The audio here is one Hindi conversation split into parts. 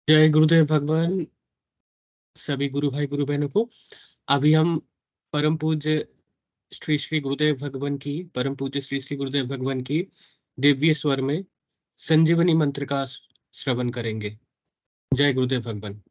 जय गुरुदेव भगवान सभी गुरु भाई गुरु बहनों को। अभी हम परम पूज्य श्री श्री गुरुदेव भगवान की दिव्य स्वर में संजीवनी मंत्र का श्रवण करेंगे। जय गुरुदेव भगवान।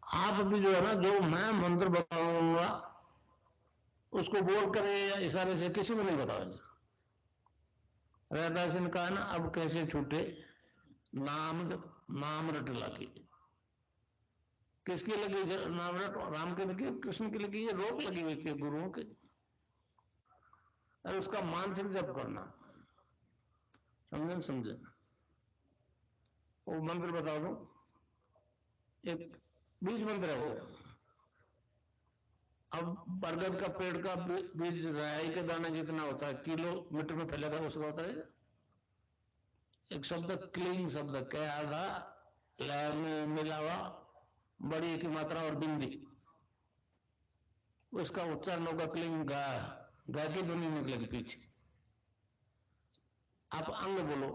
आप भी जो है ना, जो मैं मंत्र बताऊंगा उसको बोल कर या इशारे से किसी को नहीं बताओगे। रहता सिंह का ना, अब कैसे छूटे नाम नाम रट लगी। किसकी लगी नाम रट? राम की लगी, कृष्ण की लगी, ये रोक लगी हुई थी गुरुओं की। अरे उसका मानसिक जप करना, समझे? वो मंत्र बता दो, एक बीज मंत्र है वो। अब बरगद का पेड़ का बीज राई के दाने जितना होता है, किलोमीटर में फैलेगा उसका होता है। एक शब्द क्लीन शब्द के आधा लय में मिलावा, बड़ी की मात्रा और बिंदी, उसका उच्चारण होगा क्लीन। गा गा की ध्वनि निकलेगी पीछे। आप अंग बोलो,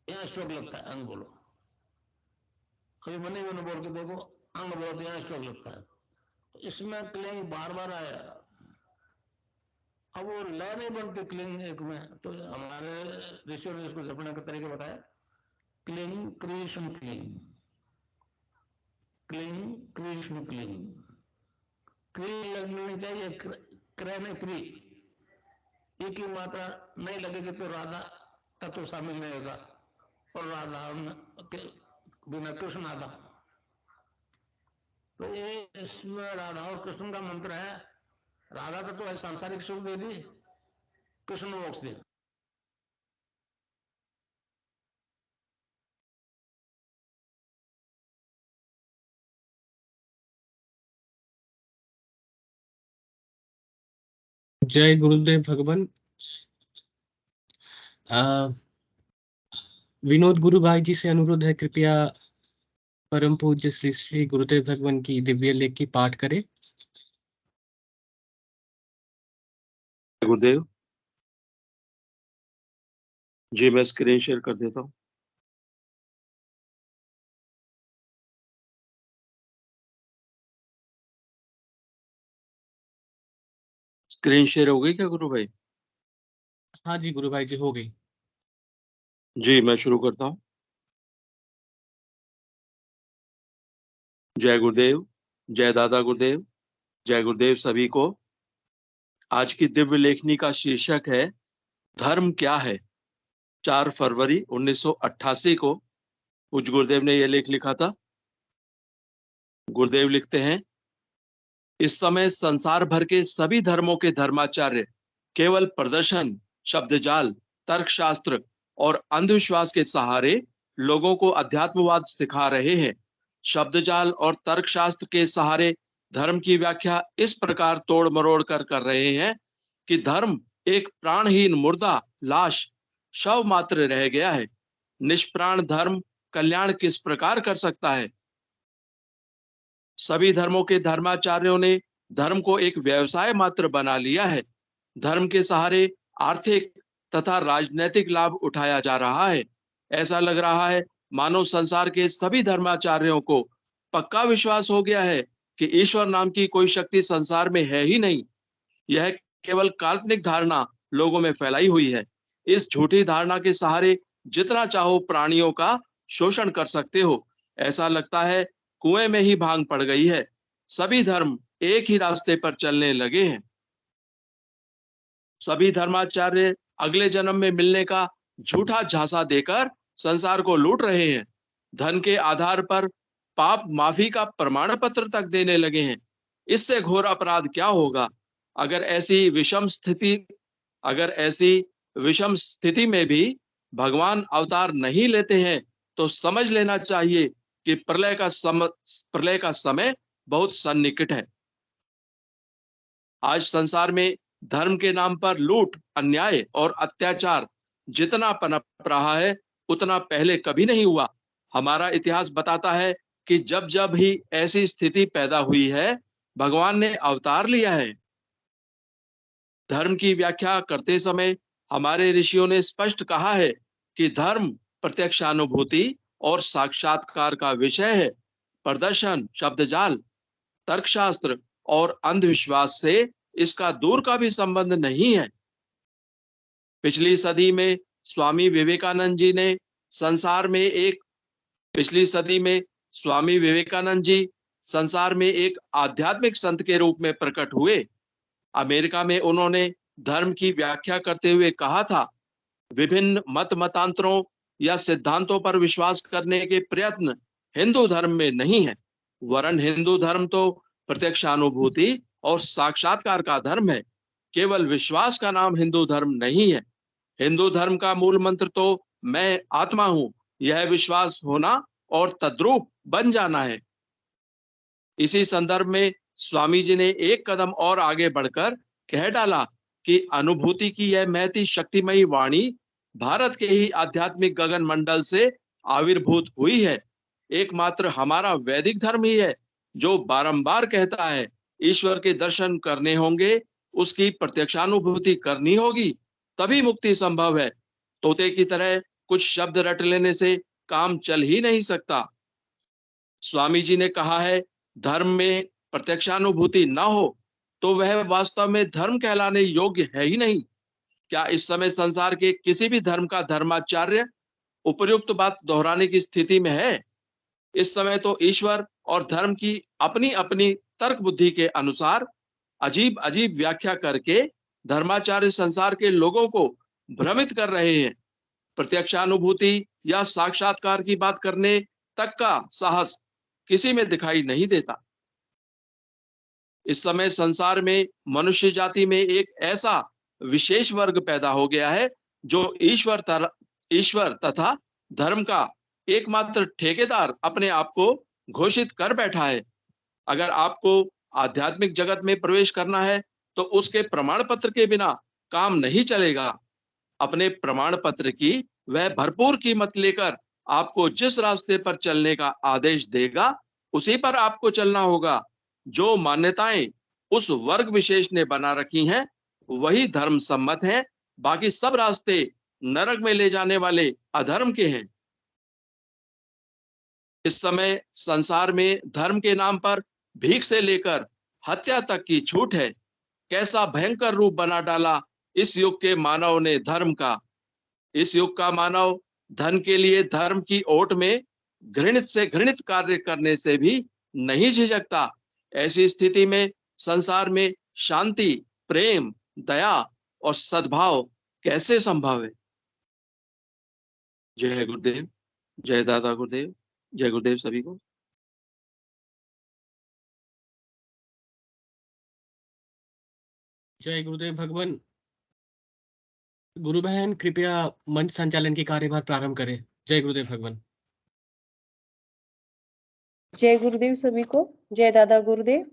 यहाँ स्ट्रोक लगता है, अंग बोलो। कभी मनी मैंने बोल के देखो, अंग बोलो तो यहाँ स्ट्रोक लगता है। तो इसमें क्लिंग बार बार आया। अब वो लय नहीं बनती क्लिंग एक में, तो हमारे ऋषियों ने इसको जपने का तरीका बताया। Cling Krishna cling, cling Krishna cling. क्री लगनी चाहिए, क्र में क्री। ई की मात्रा नहीं लगेगी तो राधा तत्व शामिल नहीं होगा, और राधा के बिना कृष्ण आधा। तो ये इसमें राधा और कृष्ण का मंत्र है। राधा तत्व है सांसारिक सुख दे दी, कृष्ण मोक्ष दे। जय गुरुदेव भगवान। विनोद गुरु भाई जी से अनुरोध है, कृपया परम पूज्य श्री श्री गुरुदेव भगवान की दिव्य लेख की पाठ करें। गुरुदेव जी, मैं स्क्रीन शेयर कर देता हूँ। स्क्रीन शेयर हो गई क्या गुरु भाई? हाँ जी गुरु भाई जी, हो गई। जी मैं शुरू करता हूँ। जय गुरुदेव, जय दादा गुरुदेव, जय गुरुदेव सभी को। आज की दिव्य लेखनी का शीर्षक है धर्म क्या है। 4 फरवरी 1988 को पूज्य गुरुदेव ने यह लेख लिखा था। गुरुदेव लिखते हैं, इस समय संसार भर के सभी धर्मों के धर्माचार्य केवल प्रदर्शन, शब्दजाल, तर्कशास्त्र और अंधविश्वास के सहारे लोगों को अध्यात्मवाद सिखा रहे हैं। शब्दजाल और तर्कशास्त्र के सहारे धर्म की व्याख्या इस प्रकार तोड़ मरोड़ कर रहे हैं कि धर्म एक प्राणहीन मुर्दा, लाश, शव मात्र रह गया है। निष्प्राण धर्म कल्याण किस प्रकार कर सकता है? सभी धर्मों के धर्माचार्यों ने धर्म को एक व्यवसाय मात्र बना लिया है। धर्म के सहारे आर्थिक तथा राजनीतिक लाभ उठाया जा रहा है। ऐसा लग रहा है मानो संसार के सभी धर्माचार्यों को पक्का विश्वास हो गया है कि ईश्वर नाम की कोई शक्ति संसार में है ही नहीं। यह केवल काल्पनिक धारणा लोगों में फैलाई हुई है। इस झूठी धारणा के सहारे जितना चाहो प्राणियों का शोषण कर सकते हो। ऐसा लगता है कुएं में ही भांग पड़ गई है। सभी धर्म एक ही रास्ते पर चलने लगे हैं। सभी धर्माचार्य अगले जन्म में मिलने का झूठा झांसा देकर संसार को लूट रहे हैं। धन के आधार पर पाप माफी का प्रमाण पत्र तक देने लगे हैं। इससे घोर अपराध क्या होगा? अगर ऐसी विषम स्थिति में भी भगवान अवतार नहीं लेते हैं तो समझ लेना चाहिए कि प्रलय का समय बहुत सन्निकट है। आज संसार में धर्म के नाम पर लूट, अन्याय और अत्याचार जितना पनप रहा है उतना पहले कभी नहीं हुआ। हमारा इतिहास बताता है कि जब जब ही ऐसी स्थिति पैदा हुई है, भगवान ने अवतार लिया है। धर्म की व्याख्या करते समय हमारे ऋषियों ने स्पष्ट कहा है कि धर्म प्रत्यक्षानुभूति और साक्षात्कार का विषय है। प्रदर्शन, शब्दजाल, तर्कशास्त्र और अंधविश्वास से इसका दूर का भी संबंध नहीं है। पिछली सदी में स्वामी विवेकानंद जी ने संसार में एक पिछली सदी में स्वामी विवेकानंद जी संसार में एक आध्यात्मिक संत के रूप में प्रकट हुए। अमेरिका में उन्होंने धर्म की व्याख्या करते हुए कहा था, विभिन्न मतांतरों या सिद्धांतों पर विश्वास करने के प्रयत्न हिंदू धर्म में नहीं है, वरन हिंदू धर्म तो प्रत्यक्षानुभूति और साक्षात्कार का धर्म है। केवल विश्वास का नाम हिंदू धर्म नहीं है। हिंदू धर्म का मूल मंत्र तो मैं आत्मा हूं, यह विश्वास होना और तद्रूप बन जाना है। इसी संदर्भ में स्वामी जी ने एक कदम और आगे बढ़कर कह डाला कि अनुभूति की यह महती शक्तिमयी वाणी भारत के ही आध्यात्मिक गगन मंडल से आविर्भूत हुई है। एकमात्र हमारा वैदिक धर्म ही है जो बारंबार कहता है, ईश्वर के दर्शन करने होंगे, उसकी प्रत्यक्षानुभूति करनी होगी, तभी मुक्ति संभव है। तोते की तरह कुछ शब्द रट लेने से काम चल ही नहीं सकता। स्वामी जी ने कहा है, धर्म में प्रत्यक्षानुभूति न हो तो वह वास्तव में धर्म कहलाने योग्य है ही नहीं। क्या इस समय संसार के किसी भी धर्म का धर्माचार्य उपर्युक्त बात दोहराने की स्थिति में है? इस समय तो ईश्वर और धर्म की अपनी अपनी तर्क बुद्धि के अनुसार अजीब अजीब व्याख्या करके धर्माचार्य संसार के लोगों को भ्रमित कर रहे हैं। प्रत्यक्षानुभूति या साक्षात्कार की बात करने तक का साहस किसी में दिखाई नहीं देता। इस समय संसार में मनुष्य जाति में एक ऐसा विशेष वर्ग पैदा हो गया है जो ईश्वर तथा धर्म का एकमात्र ठेकेदार अपने आप को घोषित कर बैठा है। अगर आपको आध्यात्मिक जगत में प्रवेश करना है तो उसके प्रमाण पत्र के बिना काम नहीं चलेगा। अपने प्रमाण पत्र की वह भरपूर कीमत लेकर आपको जिस रास्ते पर चलने का आदेश देगा उसी पर आपको चलना होगा। जो मान्यताएं उस वर्ग विशेष ने बना रखी हैं वही धर्म सम्मत हैं, बाकी सब रास्ते नरक में ले जाने वाले अधर्म के हैं। इस समय संसार में धर्म के नाम पर भीख से लेकर हत्या तक की छूट है। कैसा भयंकर रूप बना डाला इस युग के मानव ने धर्म का। इस युग का मानव धन के लिए धर्म की ओट में घृणित से घृणित कार्य करने से भी नहीं झिझकता। ऐसी स्थिति में संसार में शांति, प्रेम, दया और सद्भाव कैसे संभव है? जय गुरुदेव, जय दादा गुरुदेव, जय गुरुदेव सभी को। जय गुरुदेव भगवान। गुरु बहन कृपया मंच संचालन के कार्यभार प्रारंभ करें। जय गुरुदेव भगवान। जय गुरुदेव सभी को। जय दादा गुरुदेव।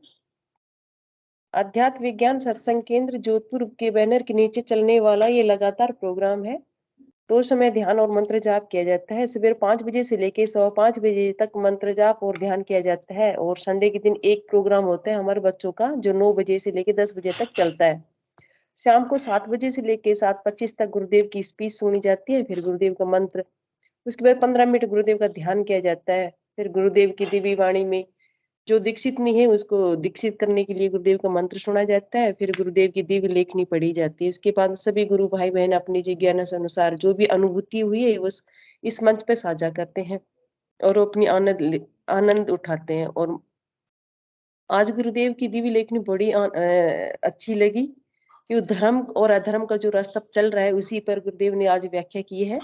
अध्यात्म विज्ञान सत्संग केंद्र जोधपुर के बैनर के नीचे चलने वाला ये लगातार प्रोग्राम है। 2 समय ध्यान और मंत्र जाप किया जाता है। सुबह 5 बजे से लेके 5:15 बजे तक मंत्र जाप और ध्यान किया जाता है। और संडे के दिन एक प्रोग्राम होता है हमारे बच्चों का जो 9 बजे से लेके 10 बजे तक चलता है। शाम को 7 बजे से लेके 7:25 तक गुरुदेव की स्पीच सुनी जाती है, फिर गुरुदेव का मंत्र, उसके बाद 15 मिनट गुरुदेव का ध्यान किया जाता है। फिर गुरुदेव की दिव्य वाणी में जो दीक्षित नहीं है उसको दीक्षित करने के लिए गुरुदेव का मंत्र सुना जाता है। फिर गुरुदेव की दिव्य लेखनी पढ़ी जाती है। उसके बाद सभी गुरु भाई बहन अपनी जिज्ञासा अनुसार जो भी अनुभूति हुई है वो इस मंच पे साझा करते हैं और अपनी आनंद उठाते हैं। और आज गुरुदेव की दिव्य लेखनी बड़ी अच्छी लगी कि धर्म और अधर्म का जो रास्ता चल रहा है उसी पर गुरुदेव ने आज व्याख्या की है,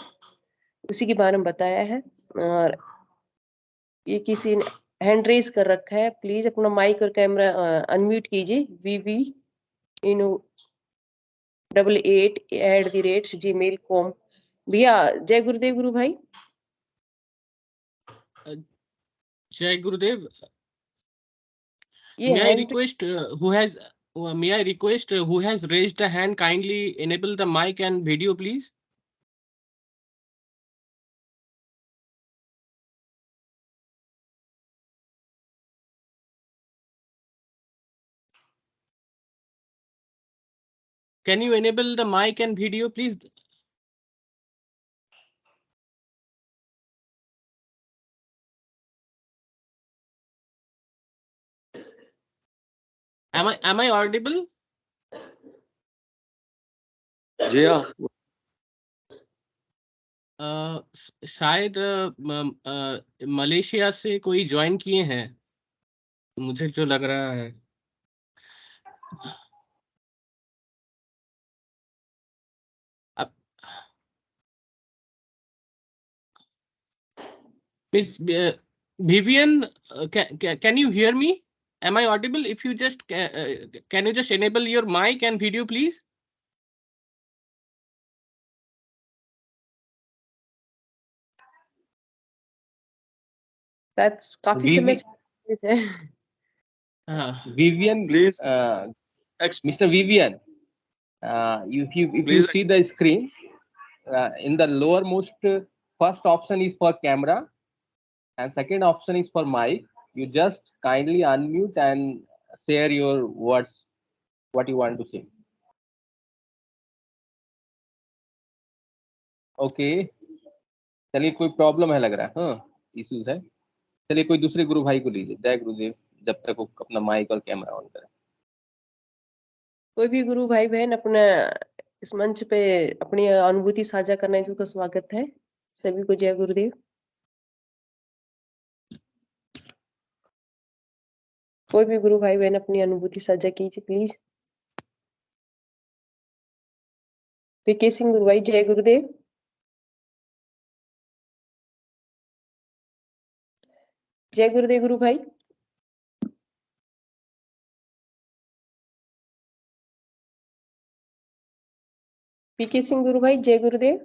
उसी के बारे में बताया है। और ये किसी ने हैंड रेज कर रखा है, प्लीज अपना माइक और कैमरा अनम्यूट कीजिए। VV88@gmail.com। भैया जय गुरुदेव गुरु भाई। जय गुरुदेव। ये May I request who has raised the hand kindly enable the mic and video please? can you enable the mic and video, please? Am I audible? जी हाँ, शायद मलेशिया से कोई ज्वाइन किए हैं, मुझे जो लग रहा है। अब Miss Vivian, can you hear me? Am I audible? If you just can you just enable your mic and video, please? That's काफी समय से Vivian, please. Mr. Vivian, if you Please. see the screen, in the lowermost first option is for camera and second option is for mic. You just kindly unmute and share your words, what you want to say. Okay, चलिए कोई प्रॉब्लम है लग रहा है, हाँ इश्यूज है। चलिए कोई दूसरे गुरु भाई को लीजिए। जय गुरुदेव, जब तक वो अपना माइक और कैमरा ऑन करे। कोई भी गुरु भाई बहन अपना इस मंच पे अपनी अनुभूति साझा करना इसका स्वागत है। सभी को जय गुरुदेव। कोई भी गुरु भाई बहन अपनी अनुभूति साझा कीजिए प्लीज। पीके सिंह गुरु भाई जय गुरुदेव। जय गुरुदेव गुरु भाई। पीके सिंह गुरु भाई जय गुरुदेव।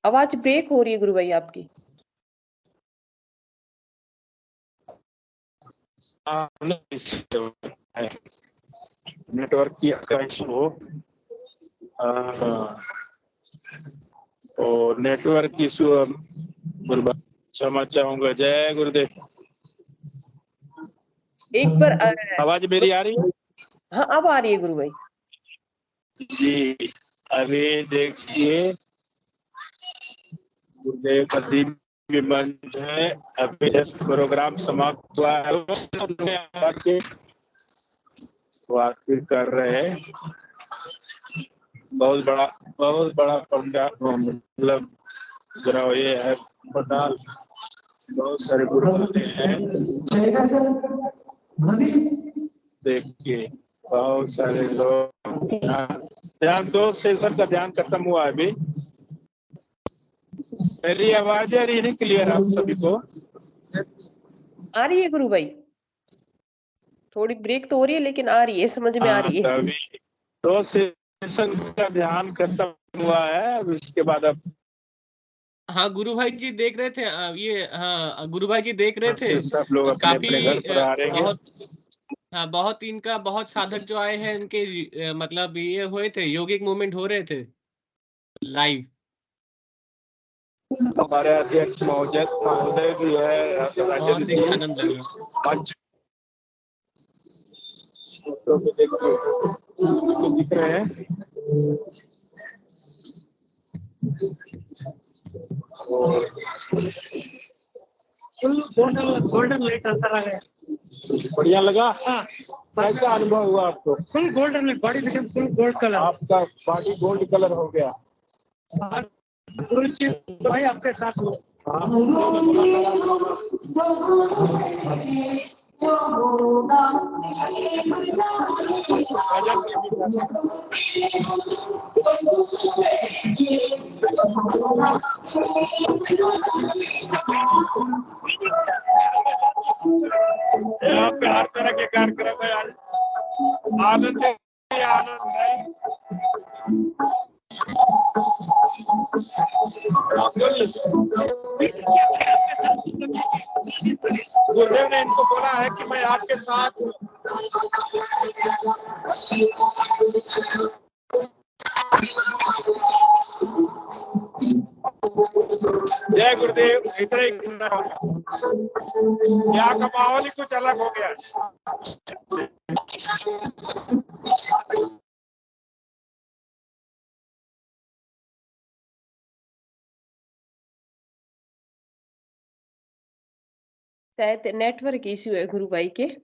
आवाज ब्रेक हो रही है गुरु भाई आपकी। नेटवर्क की इशू हो, और नेटवर्क इशू क्षमा चाहूंगा। जय गुरुदेव। एक बार आवाज मेरी आ रही है? हाँ अब आ रही है गुरु भाई जी। अभी देखिए गुरुदेव का दिव्य मंच है। अभी जस्ट प्रोग्राम समाप्त हुआ है, वाकिफ कर रहे हैं। बहुत बड़ा पंडाल, मतलब ये है पंडाल, बहुत सारे गुरु हैं। देखिए बहुत सारे लोग ध्यान, 2 सेशन का ध्यान खत्म हुआ है। अभी मेरी आवाज आ रही है क्लियर आप सभी को? आ रही है गुरु भाई, थोड़ी ब्रेक तो हो रही है लेकिन आ रही है, समझ में आ रही है। अभी 2 सेशन का ध्यान खत्म हुआ है। अब इसके बाद अब हाँ गुरु भाई जी देख रहे थे ये, हाँ गुरु भाई जी देख रहे थे। सब लोग अपने अपने घर पर आ रहे हैं। बहुत इनका बहुत साधक जो आए हैं इनके मतलब ये हुए थे, योगिक मूवमेंट हो रहे थे लाइव। हमारे अध्यक्ष महोदय भी है। बहुत ही आनंद लग रहा। दिख रहे हैं। गोल्डन लाइट चलता रहा है, बढ़िया लगा। हाँ, कैसा अनुभव हुआ आपको? फुल गोल्डन में body become full gold colour. आपका बॉडी गोल्ड कलर हो गया। भाई आपके साथ हो। हर तरह के कार्यक्रम है, आनंद है, आनंद है। गुरुदेव ने इनको बोला है कि मैं आपके साथ जय गुरुदेव। इतना ही यहाँ का माहौल ही कुछ अलग हो गया। शायद नेटवर्क इश्यू है गुरु भाई के।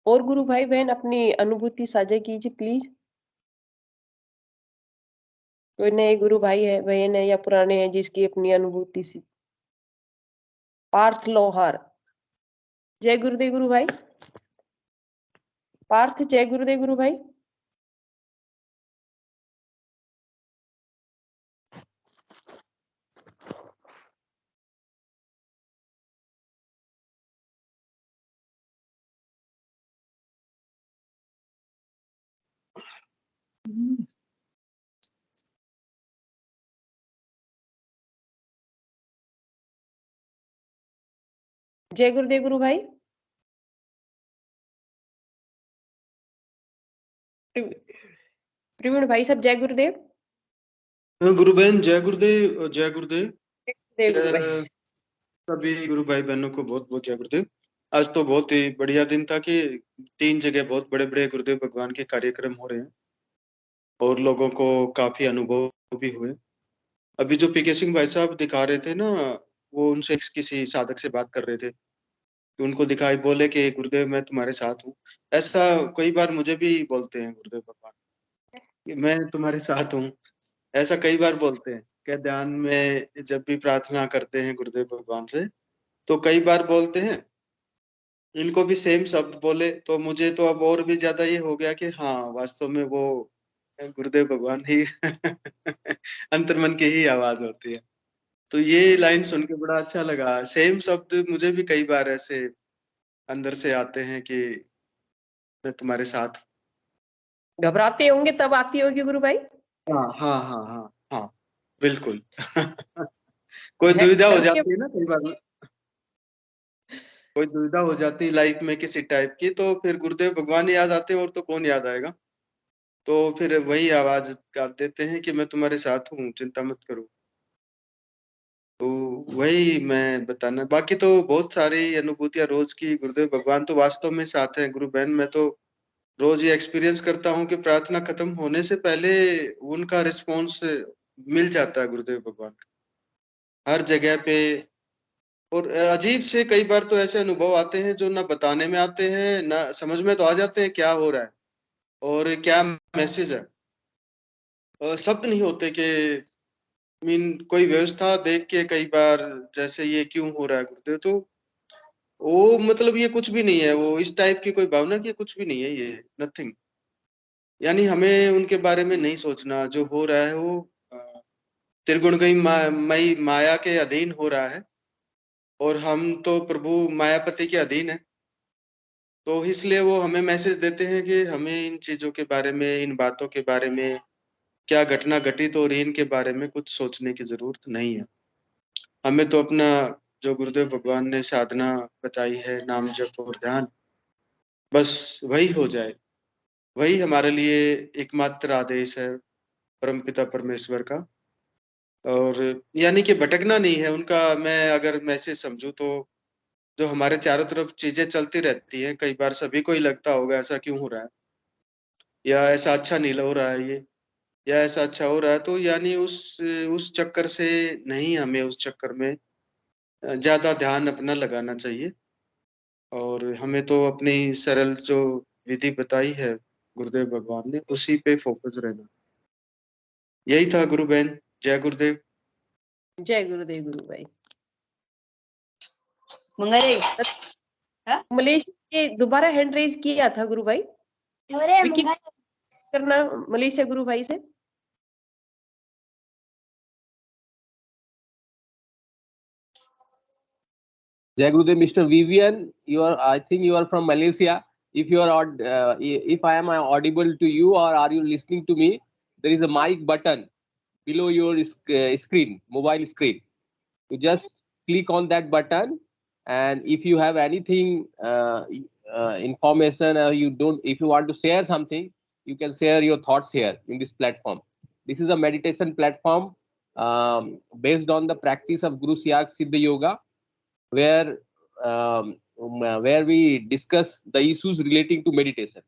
और गुरु भाई बहन अपनी अनुभूति साझा कीजिए प्लीज। कोई नए गुरु भाई है बहन है या पुराने हैं जिसकी अपनी अनुभूति सी। पार्थ लोहार। जय गुरुदेव गुरु भाई। पार्थ जय गुरुदेव गुरु भाई। जय गुरुदेव गुरु भाई। प्रवीण भाई सब जय गुरुदेव। गुरु बहन जय गुरुदेव। जय गुरुदेव। जय गुरु भाई। सभी गुरु भाई बहनों को बहुत बहुत जय गुरुदेव। आज तो बहुत ही बढ़िया दिन था कि 3 जगह बहुत बड़े बड़े गुरुदेव भगवान के कार्यक्रम हो रहे हैं और लोगों को काफी अनुभव भी हुए। अभी जो पीके सिंह भाई साहब दिखा रहे थे ना, वो उनसे किसी साधक से बात कर रहे थे कि उनको दिखाई बोले कि गुरुदेव मैं तुम्हारे साथ हूँ। ऐसा कई बार मुझे भी बोलते हैं गुरुदेव भगवान कि मैं तुम्हारे साथ हूँ। ऐसा कई बार बोलते हैं क्या ध्यान में जब भी प्रार्थना करते हैं गुरुदेव भगवान से, तो कई बार बोलते हैं। इनको भी सेम शब्द बोले तो मुझे तो अब और भी ज्यादा ये हो गया कि हाँ वास्तव में वो गुरुदेव भगवान ही अंतर्मन की ही आवाज होती है। तो ये लाइन सुन के बड़ा अच्छा लगा। सेम शब्द मुझे भी कई बार ऐसे अंदर से आते हैं कि मैं तुम्हारे साथ। घबराते होंगे तब आती होगी गुरु भाई। हाँ हाँ हाँ हाँ हाँ बिल्कुल। कोई दुविधा हो जाती है ना कई बार, कोई दुविधा हो जाती है लाइफ में किसी टाइप की, तो फिर गुरुदेव भगवान याद आते हैं और तो कौन याद आएगा। तो फिर वही आवाज कर देते हैं कि मैं तुम्हारे साथ हूँ, चिंता मत करो। तो वही मैं बताना, बाकी तो बहुत सारी अनुभूतियां रोज की। गुरुदेव भगवान तो वास्तव में साथ हैं। गुरु बहन मैं तो रोज ये एक्सपीरियंस करता हूँ कि प्रार्थना खत्म होने से पहले उनका रिस्पॉन्स मिल जाता है गुरुदेव भगवान का हर जगह पे। और अजीब से कई बार तो ऐसे अनुभव आते हैं जो ना बताने में आते हैं, ना समझ में तो आ जाते हैं क्या हो रहा है और क्या मैसेज है। शब्द नहीं होते कि मीन कोई व्यवस्था देख के कई बार जैसे ये क्यों हो रहा है गुरुदेव, तो वो मतलब ये कुछ भी नहीं है। वो इस टाइप की कोई भावना की कुछ भी नहीं है, ये नथिंग। यानी हमें उनके बारे में नहीं सोचना। जो हो रहा है वो त्रिगुणमयी मई माया के अधीन हो रहा है और हम तो प्रभु मायापति के अधीन है। तो इसलिए वो हमें मैसेज देते हैं कि हमें इन चीजों के बारे में, इन बातों के बारे में, क्या घटना घटित हो रही है इनके बारे में कुछ सोचने की जरूरत नहीं है। हमें तो अपना जो गुरुदेव भगवान ने साधना बताई है, नाम जप और ध्यान, बस वही हो जाए। वही हमारे लिए एकमात्र आदेश है परमपिता परमेश्वर का। और यानी कि भटकना नहीं है उनका। मैं अगर मैसेज समझूं तो जो हमारे चारों तरफ चीजें चलती रहती हैं, कई बार सभी को ही लगता होगा ऐसा क्यों हो रहा है, या ऐसा अच्छा नहीं हो रहा है ये, या ऐसा अच्छा हो रहा है, तो यानी उस चक्कर से नहीं, हमें उस चक्कर में ज्यादा ध्यान अपना लगाना चाहिए। और हमें तो अपनी सरल जो विधि बताई है गुरुदेव भगवान ने, उसी पे फोकस रहना। यही था गुरु बहन। जय गुरुदेव। जय गुरुदेव गुरु भाई। हाँ? मलेशिया के दोबारा हैंड रेज किया था गुरु भाई। विकी करना मलेशिया गुरु भाई से। Jai Gurudev, Mr. Vivian, I think you are from Malaysia. if you are if I am audible to you or are you listening to me, there is a mic button below your screen, mobile screen. You just click on that button, and if you have anything information, if you want to share something, you can share your thoughts here in this platform. This is a meditation platform based on the practice of Guru Siag Siddha Yoga, where where we discuss the issues relating to meditation.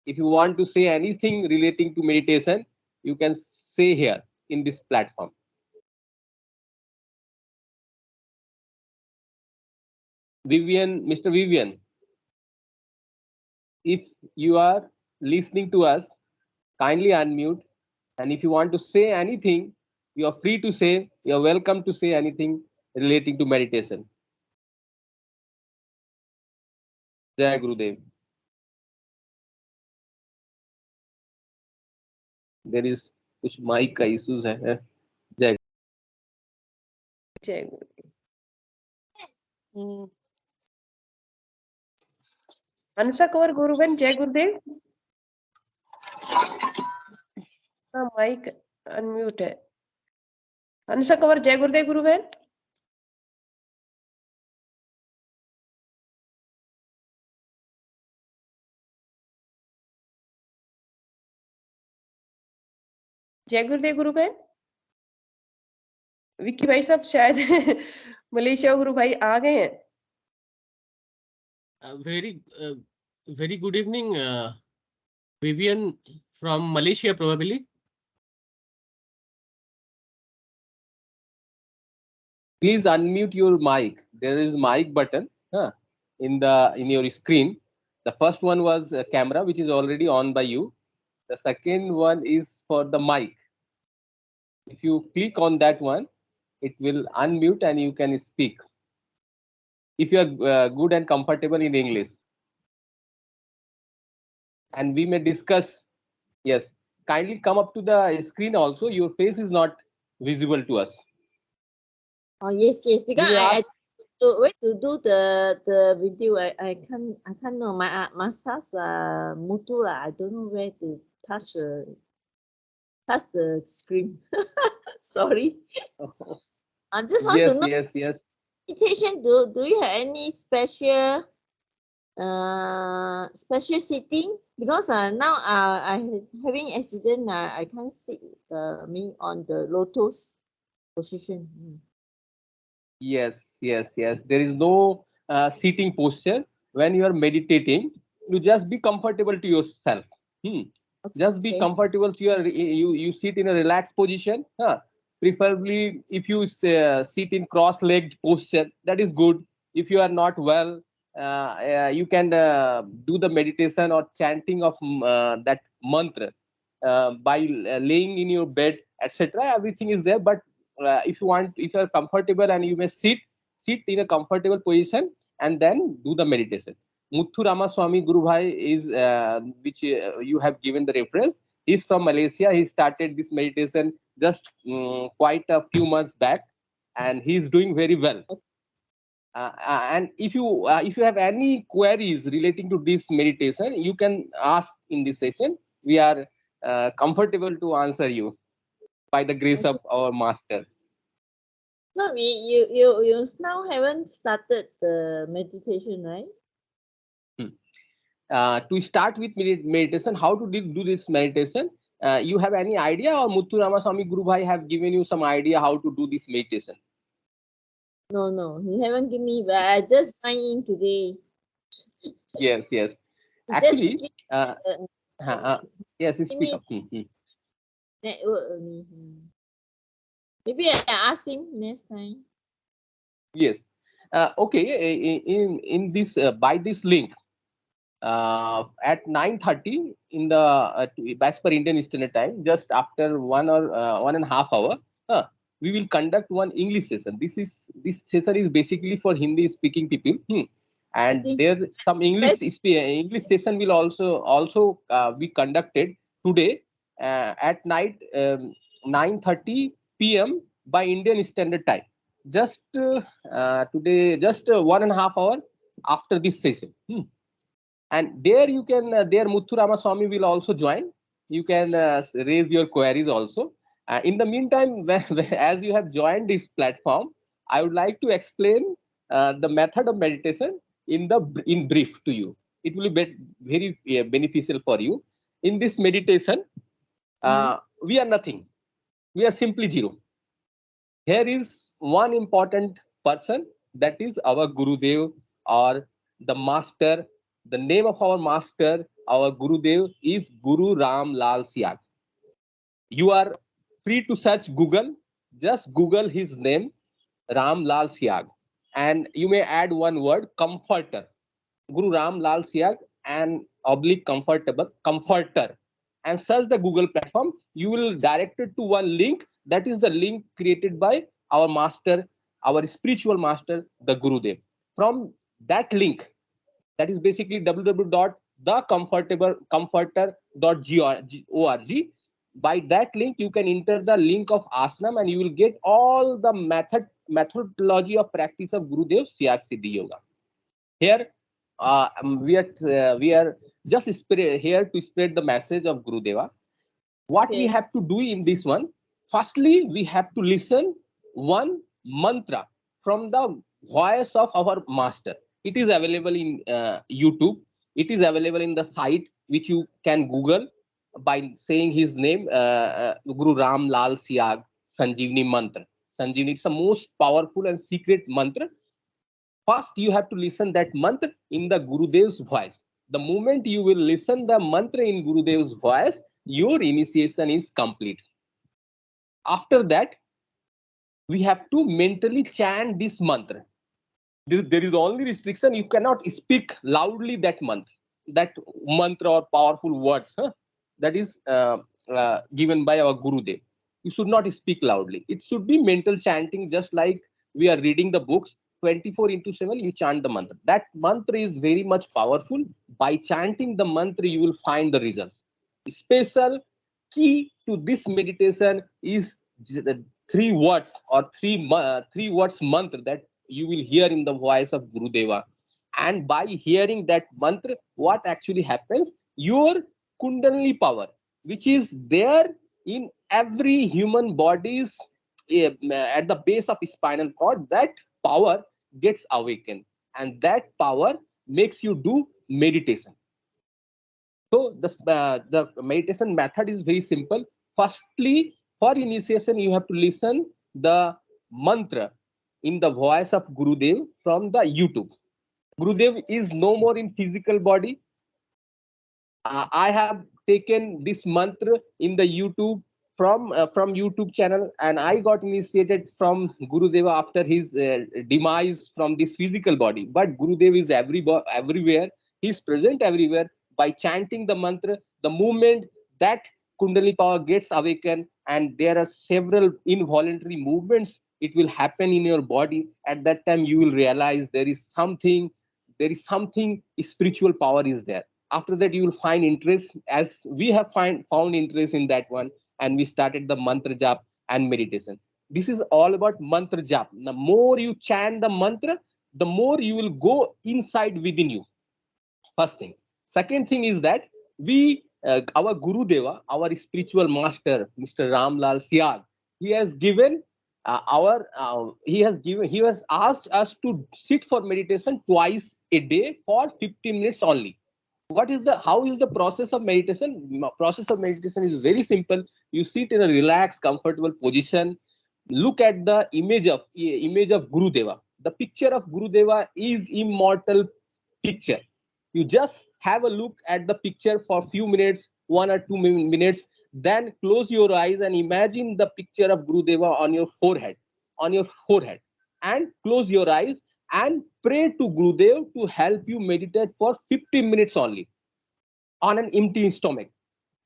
If you want to say anything relating to meditation, you can say here in this platform. Vivian, Mr. Vivian, if you are listening to us, kindly unmute. And if you want to say anything, you are free to say, you are welcome to say anything relating to meditation. Jai Gurudev. There is कुछ mic का issues है. Jai. जय गुरुदेव। हंसा कंवर गुरुबेन, जय गुरुदेव। हाँ, माइक अनम्यूट है। हंसा कंवर, जय गुरुदेव गुरुबेन। जय गुरुदेव गुरुबेन। विक्की भाई साहब शायद मलेशिया गुरु भाई आ गए हैं। Very good evening, Vivian from Malaysia, probably. Please unmute your mic. There is mic button in your screen. The first one was a camera, which is already on by you. The second one is for the mic. If you click on that one, it will unmute and you can speak. If you are good and comfortable in English. And we may discuss. Yes, kindly come up to the screen also. Your face is not visible to us. Oh yes, because I where to do the video. I can't know my massage Mutura. I don't know where to touch the screen. Sorry. I just want to know. Yes. Meditation. Do you have any special sitting? Because now I having accident. I can't sit me on the lotus position. Yes. There is no seating posture. When you are meditating, you just be comfortable to yourself. Just be comfortable to you sit in a relaxed position. Preferably, if you sit in cross-legged posture, that is good. If you are not well, you can do the meditation or chanting of that mantra by laying in your bed, etc. Everything is there. But if you are comfortable, and you may sit in a comfortable position and then do the meditation. Muthu Ramaswamy Guru Bhai is which you have given the reference. He's from Malaysia. He started this meditation just quite a few months back, and he's doing very well. And if you have any queries relating to this meditation, you can ask in this session. We are comfortable to answer you by the grace of our master. So you now haven't started the meditation, right? To start with meditation, how to do this meditation? You have any idea, or Muthu Ramaswamy Guru Bhai have given you some idea how to do this meditation? No, he haven't given me. But I just signed in today. Yes. Actually, yes, speak up. Maybe I ask him next time. Yes. Okay. In this by this link, at 9:30 in the as per Indian Standard Time, just after 1.5 hours, we will conduct one English session. This session is basically for Hindi speaking people, and there some English session will also be conducted today at night 9:30 p.m. by Indian Standard Time. Just today, just 1.5 hours after this session. And there you can, there Muthu Ramaswamy will also join. You can raise your queries also. In the meantime, as you have joined this platform, I would like to explain the method of meditation in brief to you. It will be very beneficial for you. In this meditation, we are nothing. We are simply zero. Here is one important person, that is our Gurudev or the master. The name of our master, our Gurudev, is Guru Ram Lal Siag. You are free to search Google. Just Google his name, Ram Lal Siag, and you may add one word, comforter. Guru Ram Lal Siag and oblique comforter, and search the Google platform. You will directed to one link. That is the link created by our master, our spiritual master, the Gurudev. From that link, that is basically www.thecomforter.org. By that link, you can enter the link of ashram, and you will get all the methodology of practice of Gurudev Siag Siddhi Yoga. Here, we are just here to spread the message of Gurudeva. What we have to do in this one, firstly, we have to listen one mantra from the voice of our master. It is available in YouTube. It is available in the site, which you can Google by saying his name, Guru Ram Lal Siag Sanjeevani Mantra. Sanjeevani, it's the most powerful and secret mantra. First, you have to listen that mantra in the Gurudev's voice. The moment you will listen the mantra in Gurudev's voice, your initiation is complete. After that, we have to mentally chant this mantra. There is only restriction. You cannot speak loudly that mantra or powerful words that is given by our Gurudev. You should not speak loudly. It should be mental chanting, just like we are reading the books. 24/7 you chant the mantra. That mantra is very much powerful. By chanting the mantra, you will find the results. Special key to this meditation is the 3 words or 3 words mantra that you will hear in the voice of Gurudeva. And by hearing that mantra, what actually happens, your Kundalini power, which is there in every human body's at the base of spinal cord, that power gets awakened, and that power makes you do meditation. So the meditation method is very simple. Firstly, for initiation, you have to listen the mantra in the voice of Gurudev from the YouTube. Gurudev is no more in physical body. I have taken this mantra in the YouTube from YouTube channel, and I got initiated from Gurudeva after his demise from this physical body. But Gurudev is everywhere. He is present everywhere. By chanting the mantra, the moment that Kundalini power gets awakened, and there are several involuntary movements, it will happen in your body. At that time, you will realize there is something spiritual power is there. After that, you will find interest, as we have found interest in that one, and we started the mantra jap and meditation. This is all about mantra jap. The more you chant the mantra, the more you will go inside within you. First thing. Second thing is that our Gurudeva, our spiritual master, Mr. Ram Lal Siag, he has asked us to sit for meditation twice a day for 15 minutes only. How is the process of meditation? Process of meditation is very simple. You sit in a relaxed, comfortable position. Look at the image of Gurudeva. The picture of Gurudeva is immortal picture. You just have a look at the picture for a few minutes, 1 or 2 minutes, then close your eyes and imagine the picture of Gurudeva on your forehead, and close your eyes and pray to Gurudev to help you meditate for 15 minutes only on an empty stomach.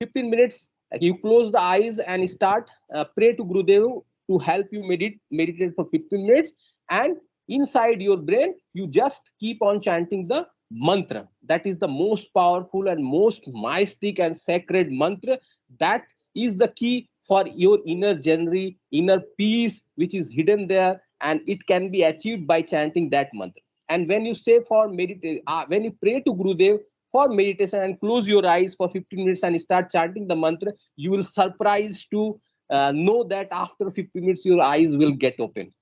15 minutes, you close the eyes and start pray to Gurudev to help you meditate for 15 minutes, and inside your brain you just keep on chanting the mantra. That is the most powerful and most mystic and sacred mantra. That is the key for your inner journey, inner peace, which is hidden there, and it can be achieved by chanting that mantra. And when you say when you pray to Gurudev for meditation and close your eyes for 15 minutes and start chanting the mantra, you will surprise to know that after 15 minutes your eyes will get open.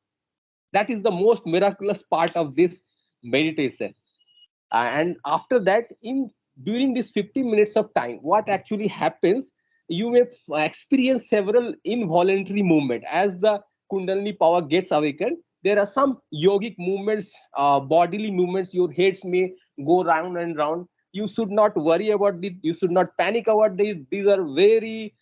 That is the most miraculous part of this meditation. And after that, during this 15 minutes of time, what actually happens, you may experience several involuntary movement. As the Kundalini power gets awakened, there are some yogic movements, bodily movements. Your heads may go round and round. You should not worry about it. You should not panic about this. These are very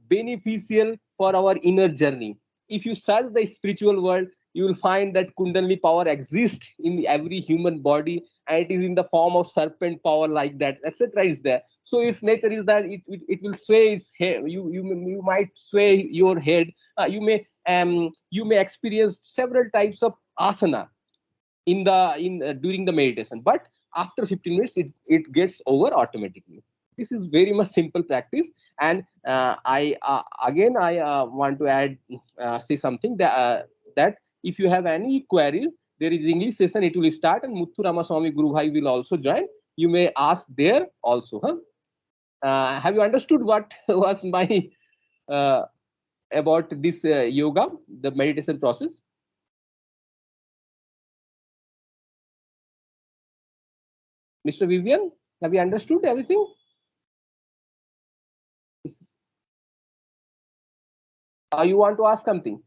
beneficial for our inner journey. If you search the spiritual world, you will find that Kundalini power exists in every human body, and it is in the form of serpent power, like that, etc. is there. So its nature is that it will sway its head. You might sway your head. You may experience several types of asana during the meditation, but after 15 minutes it gets over automatically. This is very much simple practice. And I want to say something that if you have any queries, there is English session. It will start, and Muthu Ramaswamy Guru Bhai will also join. You may ask there also. Have you understood what was my about this yoga, the meditation process? Mr. Vivian, have you understood everything? You want to ask something?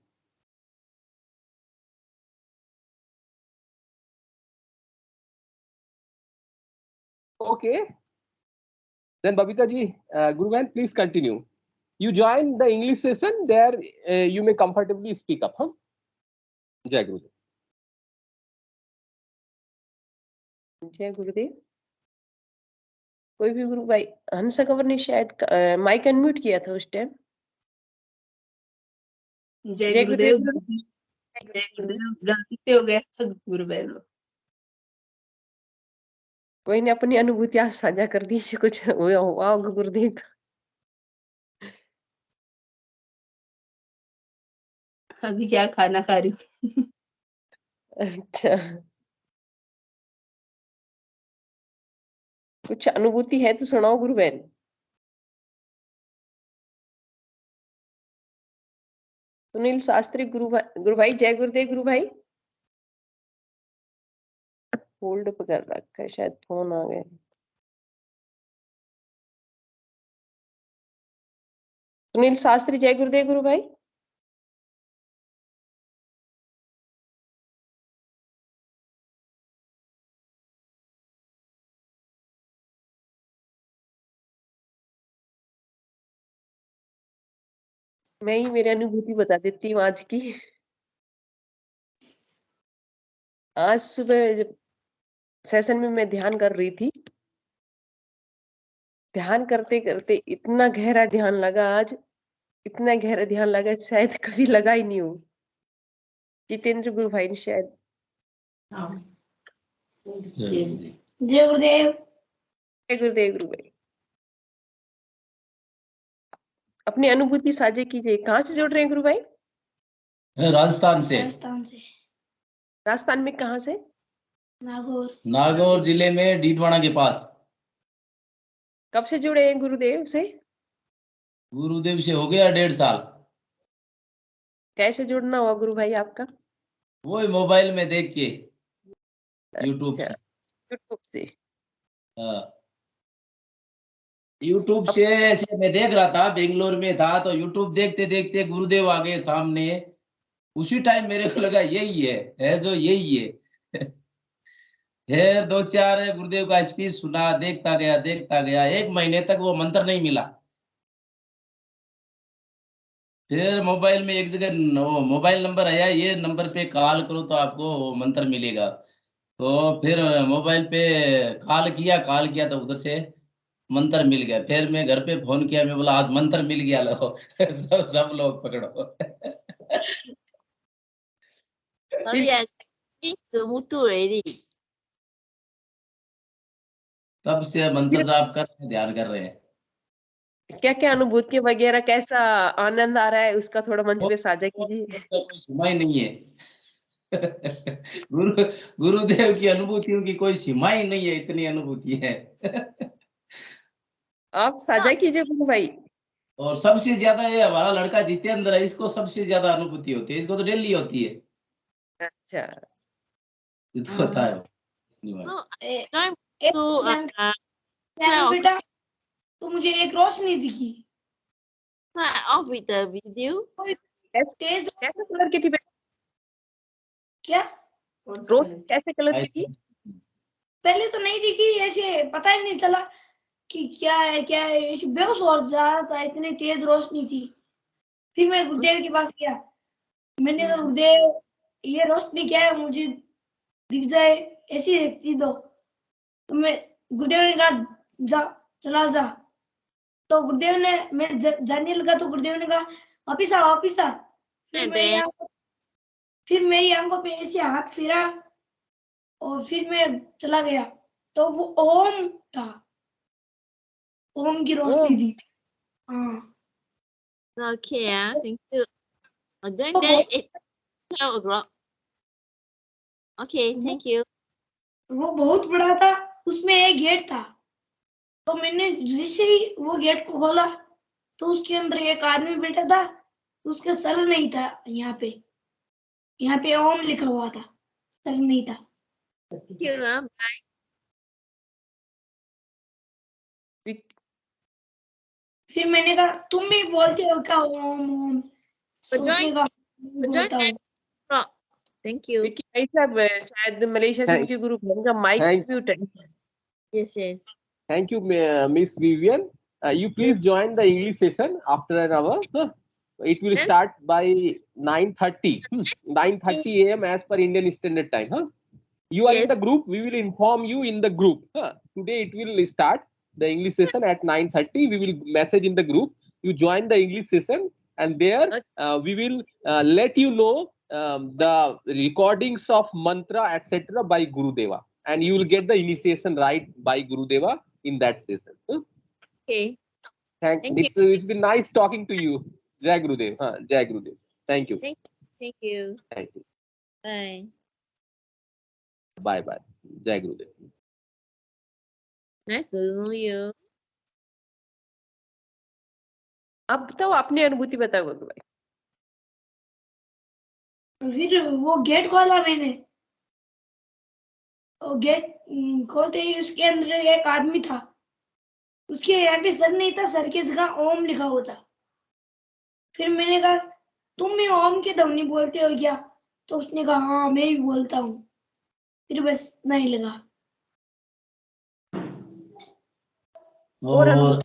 Okay. Then Babita ji, Guruvan, please continue. You join the English session, there you may comfortably speak up. Jai Gurudev. जय गुरुदेव। कोई भी गुरु भाई, हंस कंवर ने शायद माइक अनम्यूट किया था उस टाइम। जय गुरुदेव। जय गुरुदेव, गलती से हो गया गुरुदेव। कोई ने अपनी अनुभूतियां साझा कर दीजिए, कुछ हुआ होगा गुरुदेव का। अभी क्या खाना खा रही हूँ। अच्छा, कुछ अनुभूति है तो सुनाओ गुरु बहन। सुनील शास्त्री गुरु भाई, जय गुरुदेव गुरु भाई। होल्ड पे कर रखा है, शायद फोन आ गया। सुनील शास्त्री, जय गुरुदेव गुरु भाई। मैं ही मेरी अनुभूति बता देती हूँ आज की। आज सुबह जब सेशन में मैं ध्यान कर रही थी, ध्यान करते करते इतना गहरा ध्यान लगा, आज इतना गहरा ध्यान लगा शायद कभी लगा ही नहीं हो। जितेंद्र गुरु भाई ने शायद। जय गुरुदेव। जय गुरुदेव गुरु भाई। अपनी अनुभूति साझा कीजिए। कहाँ से जुड़ रहे हैं गुरु भाई? राजस्थान से। राजस्थान में कहाँ से? नागौर जिले में डीडवाना के पास। कब से जुड़े हैं गुरुदेव से? गुरुदेव से हो गया 1.5 साल। कैसे जुड़ना हुआ गुरु भाई आपका? वही मोबाइल में देख के, यूट्यूब से। यूट्यूब से। यूट्यूब से ऐसे मैं देख रहा था, बेंगलोर में था तो यूट्यूब देखते देखते गुरुदेव आ गए सामने। उसी टाइम मेरे को लगा यही है जो यही है। फिर 2-4 गुरुदेव का स्पीच सुना, देखता गया। 1 महीने तक वो मंत्र नहीं मिला। फिर मोबाइल में एक जगह मोबाइल नंबर आया, ये नंबर पे कॉल करो तो आपको मंत्र मिलेगा। तो फिर मोबाइल पे कॉल किया तो उधर से मंत्र मिल गया। फिर मैं घर पे फोन किया, मैं बोला आज मंत्र मिल गया, लो सब लोग पकड़ो। तब से मंत्र जाप कर ध्यान कर रहे हैं। क्या क्या अनुभूति वगैरह, कैसा आनंद आ रहा है उसका थोड़ा मंच पे साझा कीजिए। सुना ही नहीं है। गुरुदेव की अनुभूतियों की कोई सीमा ही नहीं है, इतनी अनुभूति है। आप साझा कीजिए गुरु भाई। और सबसे ज्यादा ये हमारा लड़का जितेंद्र है, इसको सबसे ज्यादा अनुभूति होती है, इसको तो डेली होती है। अच्छा, ये तो पता है। No, तो बेटा तो मुझे एक रोशनी दिखी। off with the video. कैसे कलर की थी बेटा? क्या रोज कैसे कलर की थी? पहले तो नहीं दिखी, ऐसे पता ही नहीं चला कि क्या है क्या है, ऐसे बेहोश हो जा रहा था, इतनी तेज रोशनी थी। फिर मैं गुरुदेव के पास गया, मैंने कहा गुरुदेव ये रोशनी क्या है, मुझे दिख जाए ऐसी दिखती तो मैं, गुरुदेव ने कहा जा चला जा। तो गुरुदेव ने, मैं जाने लगा तो गुरुदेव ने कहा वापिस आ वापिस आ। फिर मेरी आंखों पे ऐसे हाथ फिरा और फिर मैं चला गया, तो वो ओम था, ओम की रोशनी थी। हाँ Okay, thank you. During that, it's 12 o'clock. Okay, thank you. वो बहुत बड़ा था, उसमें एक गेट था, तो मैंने जैसे ही वो गेट को खोला तो उसके अंदर एक आदमी बैठा था, उसका सर नहीं था, यहाँ पे ओम लिखा हुआ था, सर नहीं था। Thank you, bye. फिर मैंने कहा तुम भी बोलते हो क्या ओम ओम? तो उसने कहा बोलता हूँ। Thank you. विक्की भाई साहब शायद मलेशिया से उनके गुरु का माइक म्यूट है। Yes, yes. Thank you, Miss Vivian. You please join the English session after an hour. It will start by 9:30. 9:30 a.m. as per Indian Standard Time. You are in the group. We will inform you in the group. Today it will start the English session at 9:30. We will message in the group. You join the English session, and there we will let you know the recordings of mantra etc. by Gurudeva, and you will get the initiation right by Gurudeva in that session. Okay. Thank you. It's been nice talking to you. Jai Gurudev. Jai Gurudev. Thank you. Thank you. Thank you. Bye. Bye bye. Jai Gurudev. Nice to know you. अब बताओ, अपनी अनुभूति बताओ गुरु भाई। फिर वो गेट खोला मैंने, वो गेट खोलते ही उसके अंदर एक आदमी था, उसके यहाँ पे सर नहीं था, सर की जगह ओम लिखा हुआ था। फिर मैंने कहा तुम भी ओम की ध्वनि बोलते हो क्या? तो उसने कहा हाँ मैं भी बोलता हूँ। फिर बस नहीं लगा। और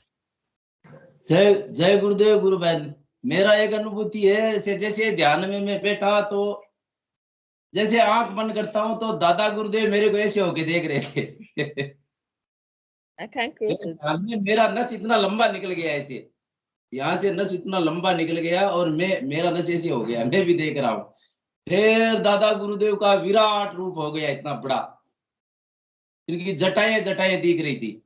जय गुरुदेव गुरु बहन। मेरा एक अनुभूति है, जैसे ध्यान में मैं बैठा तो जैसे आंख बंद करता हूँ तो दादा गुरुदेव मेरे को ऐसे होके देख रहे थे। मेरा नस इतना लंबा निकल गया, ऐसे यहाँ से नस इतना लंबा निकल गया और मेरा नस ऐसे हो गया, मैं भी देख रहा हूँ। फिर दादा गुरुदेव का विराट रूप हो गया इतना बड़ा, इनकी जटाएं जटाएं दिख रही थी।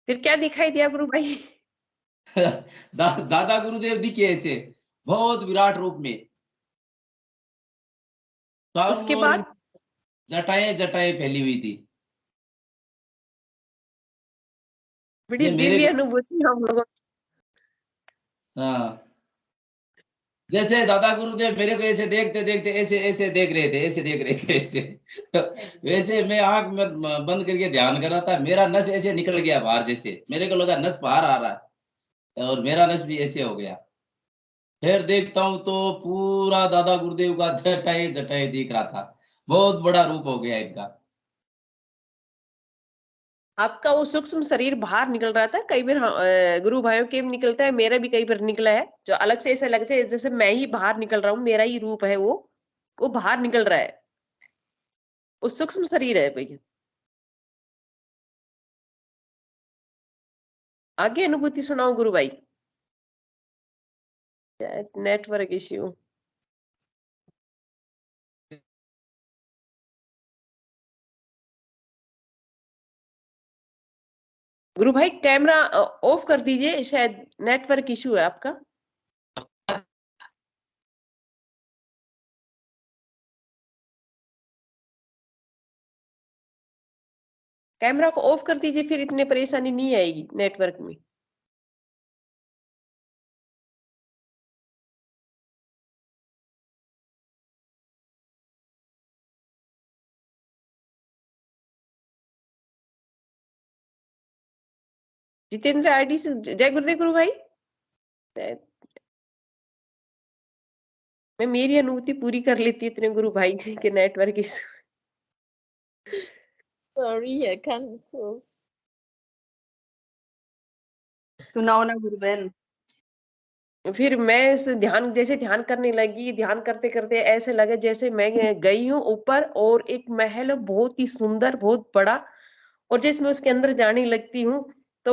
फिर क्या दिखाई दिया गुरु भाई? दादा गुरुदेव दिखे ऐसे बहुत विराट रूप में। उसके बाद जटाएं जटाएं फैली हुई थी। बड़ी दिव्य अनुभूति हम लोगों। हाँ, जैसे दादा गुरुदेव मेरे को ऐसे देखते देखते ऐसे देख रहे थे, ऐसे देख रहे थे ऐसे। वैसे मैं आंख में बंद करके ध्यान कर रहा था, मेरा नस ऐसे निकल गया बाहर, जैसे मेरे को लगा नस बाहर आ रहा है और मेरा नस भी ऐसे हो गया। फिर देखता हूँ तो पूरा दादा गुरुदेव का जटाएं जटाएं दिख रहा था, बहुत बड़ा रूप हो गया इनका। आपका वो सूक्ष्म शरीर बाहर निकल रहा था, कई बार गुरु भाइयों के निकलता है, मेरा भी कई बार निकला है, जो अलग से ऐसा लगता है जैसे मैं ही बाहर निकल रहा हूँ, मेरा ही रूप है वो बाहर निकल रहा है, वो सूक्ष्म शरीर है भैया। आगे अनुभूति सुनाओ गुरु भाई। Network issue. गुरु भाई कैमरा ऑफ कर दीजिए, शायद नेटवर्क इशू है आपका। कैमरा को ऑफ कर दीजिए, फिर इतनी परेशानी नहीं आएगी नेटवर्क में। जितेंद्र आईडी से जय गुरुदेव गुरु भाई। मैं मेरी अनुभूति पूरी कर लेती इतने गुरु भाई के network issue. Sorry, I can't close. सुनाओ ना गुरु बहन। फिर मैं इस ध्यान जैसे ध्यान करने लगी, ध्यान करते करते ऐसे लगे जैसे मैं गई हूँ ऊपर और एक महल बहुत ही सुंदर, बहुत बड़ा, और जैसे मैं उसके अंदर जाने लगती हूँ तो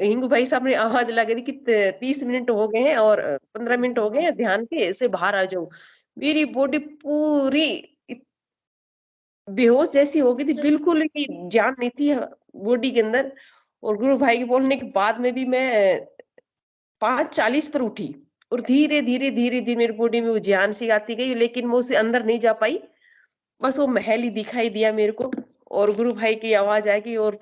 हिंगू भाई साहब ने आवाज लगा दी कि 30 मिनट हो गए हैं और 15 मिनट हो गए हैं ध्यान के, से बाहर आ जाओ। मेरी बॉडी पूरी बेहोश जैसी हो गई थी, बिल्कुल ही जान नहीं थी बॉडी के अंदर। और गुरु भाई के बोलने के बाद में भी मैं 5:40 पर उठी और धीरे धीरे धीरे धीरे मेरी बॉडी में वो जान सी आती गई, लेकिन मैं उससे अंदर नहीं जा पाई। बस वो महल ही दिखाई दिया मेरे को और गुरु भाई की आवाज आएगी और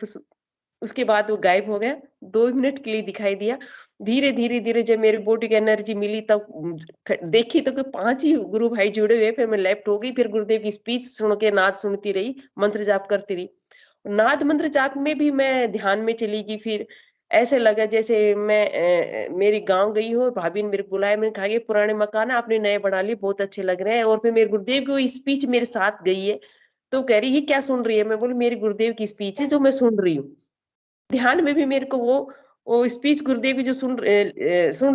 उसके बाद वो गायब हो गया। 2 मिनट के लिए दिखाई दिया। धीरे धीरे धीरे जब मेरी बॉडी की एनर्जी मिली तब देखी तो 5 ही गुरु भाई जुड़े हुए। फिर मैं लेफ्ट हो गई, फिर गुरुदेव की स्पीच सुन के नाद सुनती रही, मंत्र जाप करती रही। नाद मंत्र जाप में भी मैं ध्यान में चली गई। फिर ऐसे लगा जैसे मैं मेरी गांव गई हूँ और भाभी ने मेरे को बुलाया। मैंने कहा ये पुराने मकान आपने नए बना लिए, बहुत अच्छे लग रहे हैं। और फिर मेरे गुरुदेव की वो स्पीच मेरे साथ गई है। तो कह रही ये क्या सुन रही है? मैं बोली मेरी गुरुदेव की स्पीच है जो मैं सुन रही हूँ। ध्यान में भी मेरे को वो स्पीच गुरुदेव की जो सुन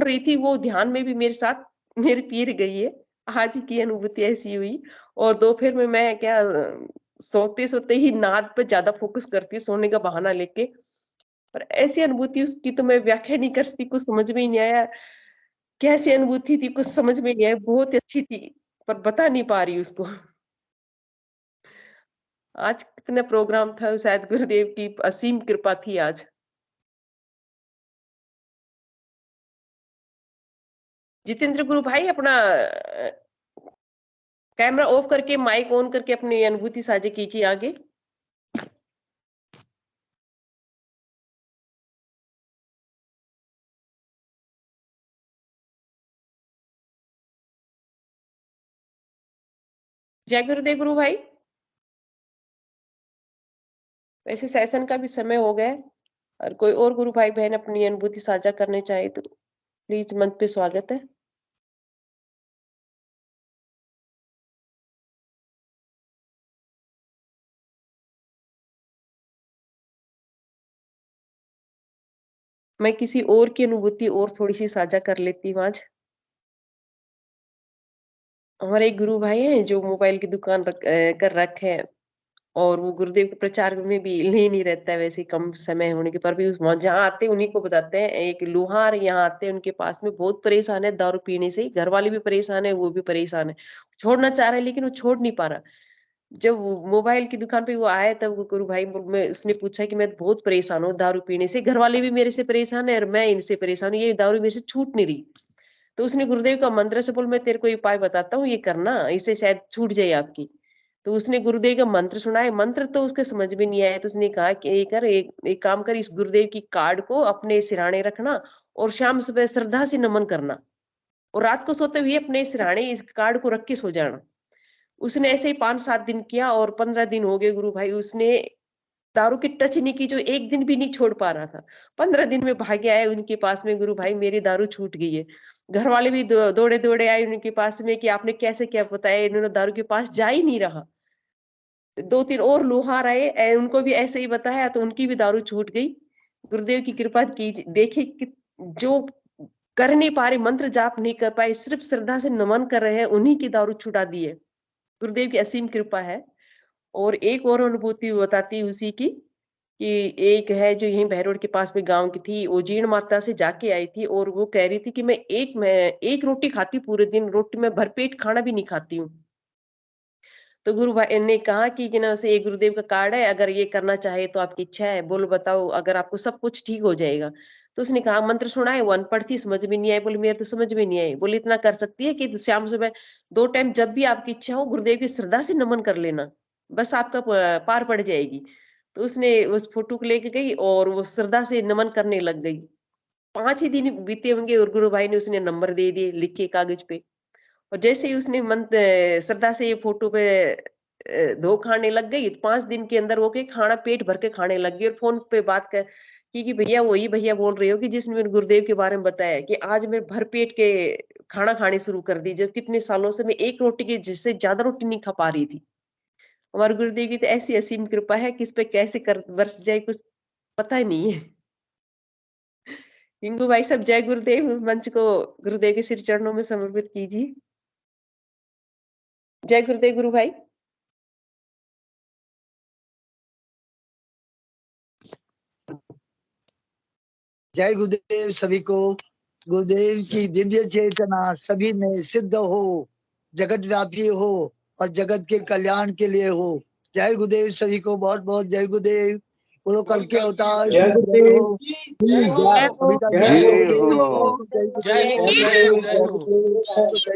रही थी, वो ध्यान में भी मेरे साथ मेरे पीर गई है। आज की अनुभूति ऐसी हुई। और दोपहर में मैं क्या सोते सोते ही नाद पे ज्यादा फोकस करती हूँ, सोने का बहाना लेके। पर ऐसी अनुभूति उसकी तो मैं व्याख्या नहीं कर सकती, कुछ समझ में ही नहीं आया कैसी अनुभूति थी, कुछ समझ में नहीं आया। बहुत अच्छी थी पर बता नहीं पा रही उसको। आज कितना प्रोग्राम था, शायद गुरुदेव की असीम कृपा थी आज। जितेंद्र गुरु भाई अपना कैमरा ऑफ करके माइक ऑन करके अपनी अनुभूति साझा कीजिए आगे। जय गुरुदेव गुरु भाई। वैसे सेशन का भी समय हो गया है और कोई और गुरु भाई बहन अपनी अनुभूति साझा करने चाहे तो प्लीज मंच पे स्वागत है। मैं किसी और की अनुभूति और थोड़ी सी साझा कर लेती हूँ आज। हमारे एक गुरु भाई हैं जो मोबाइल की दुकान कर रखे हैं और वो गुरुदेव के प्रचार में भी लीन ही रहता है, वैसे कम समय होने के पर भी जहाँ आते हैं उन्हीं को बताते हैं। एक लोहार यहाँ आते हैं, उनके पास में बहुत परेशान है दारू पीने से, घर वाले भी परेशान है, वो भी परेशान है, छोड़ना चाह रहे हैं लेकिन वो छोड़ नहीं पा रहा। जब वो मोबाइल की दुकान पे वो आया तब वो गुरु भाई में उसने पूछा कि मैं बहुत परेशान हूँ दारू पीने से, घर वाले भी मेरे से परेशान है और मैं इनसे परेशान हूँ, ये दारू मेरे से छूट नहीं रही। तो उसने गुरुदेव का मंत्र से बोल मैं तेरे को उपाय बताता हूँ, ये करना, इससे शायद छूट जाए आपकी। तो उसने गुरुदेव का मंत्र सुना है। मंत्र तो उसके समझ में नहीं आया, तो उसने कहा कि एक काम कर, इस गुरुदेव की कार्ड को अपने सिरहाने रखना और शाम सुबह श्रद्धा से नमन करना और रात को सोते हुए अपने सिरहाने इस कार्ड को रख के सो जाना। उसने ऐसे ही 5-7 दिन किया और 15 दिन हो गए गुरु भाई, उसने दारू की टच नहीं की, जो एक दिन भी नहीं छोड़ पा रहा था। 15 दिन में भागे आए उनके पास में, गुरु भाई मेरी दारू छूट गई है। घर वाले भी दौड़े दौड़े आए उनके पास में कि आपने कैसे क्या बताया, इन्होंने दारू के पास जा ही नहीं रहा। 2-3 और लोहार आए, उनको भी ऐसे ही बताया तो उनकी भी दारू छूट गई। गुरुदेव की कृपा की देखिए कि जो कर नहीं पा रहे, मंत्र जाप नहीं कर पाए, सिर्फ श्रद्धा से नमन कर रहे हैं, उन्हीं की दारू छुटा दी है। गुरुदेव की असीम कृपा है। और एक और अनुभूति बताती उसी की कि एक है जो यहीं बहरोड के पास में गांव की थी, वो जीर्ण माता से जाके आई थी और वो कह रही थी कि मैं एक रोटी खाती पूरे दिन, रोटी में भरपेट खाना भी नहीं खाती हूँ। तो गुरु भाई ने कहा कि ना से ये गुरुदेव का कार्ड है, अगर ये करना चाहे तो आपकी इच्छा है, बोलो बताओ, अगर आपको सब कुछ ठीक हो जाएगा। तो उसने कहा मंत्र सुनाए, वो अनपढ़ थी, समझ में नहीं आए। बोली मेरे तो समझ में नहीं आए। बोली इतना कर सकती है कि शाम सुबह 2 टाइम जब भी आपकी इच्छा हो गुरुदेव की श्रद्धा से नमन कर लेना, बस आपका पार पड़ जाएगी। तो उसने उस फोटो को लेके गई और वो श्रद्धा से नमन करने लग गई। 5 ही दिन बीते होंगे और गुरु भाई ने उसने नंबर दे दिए लिख के कागज पे। और जैसे ही उसने श्रद्धा से ये फोटो पे धो खाने लग गई, 5 दिन के अंदर वो के खाना पेट भर के खाने लग गई और फोन पे बात कर कि भैया वही भैया बोल रहे हो कि जिसने मेरे गुरुदेव के बारे में बताया कि आज मैं भर पेट के खाना खानी शुरू कर दी, जब कितने सालों से मैं एक रोटी की जिससे ज्यादा रोटी नहीं खा पा रही थी। हमारे गुरुदेव की तो ऐसी असीम कृपा है कि इस पे कैसे कर बरस जाए कुछ पता ही नहीं है। हिंगू भाई सब जय गुरुदेव, मंच को गुरुदेव के श्री चरणों में समर्पित कीजिए। जय गुरुदेव गुरु भाई। जय गुरुदेव सभी को। गुरुदेव की दिव्य चेतना सभी में सिद्ध हो, जगत व्यापी हो और जगत के कल्याण के लिए हो। जय गुरुदेव सभी को, बहुत बहुत जय गुरुदेव। बोलो कल के अवतार जय गुरुदेव। जय जय हो। गुरुदेव।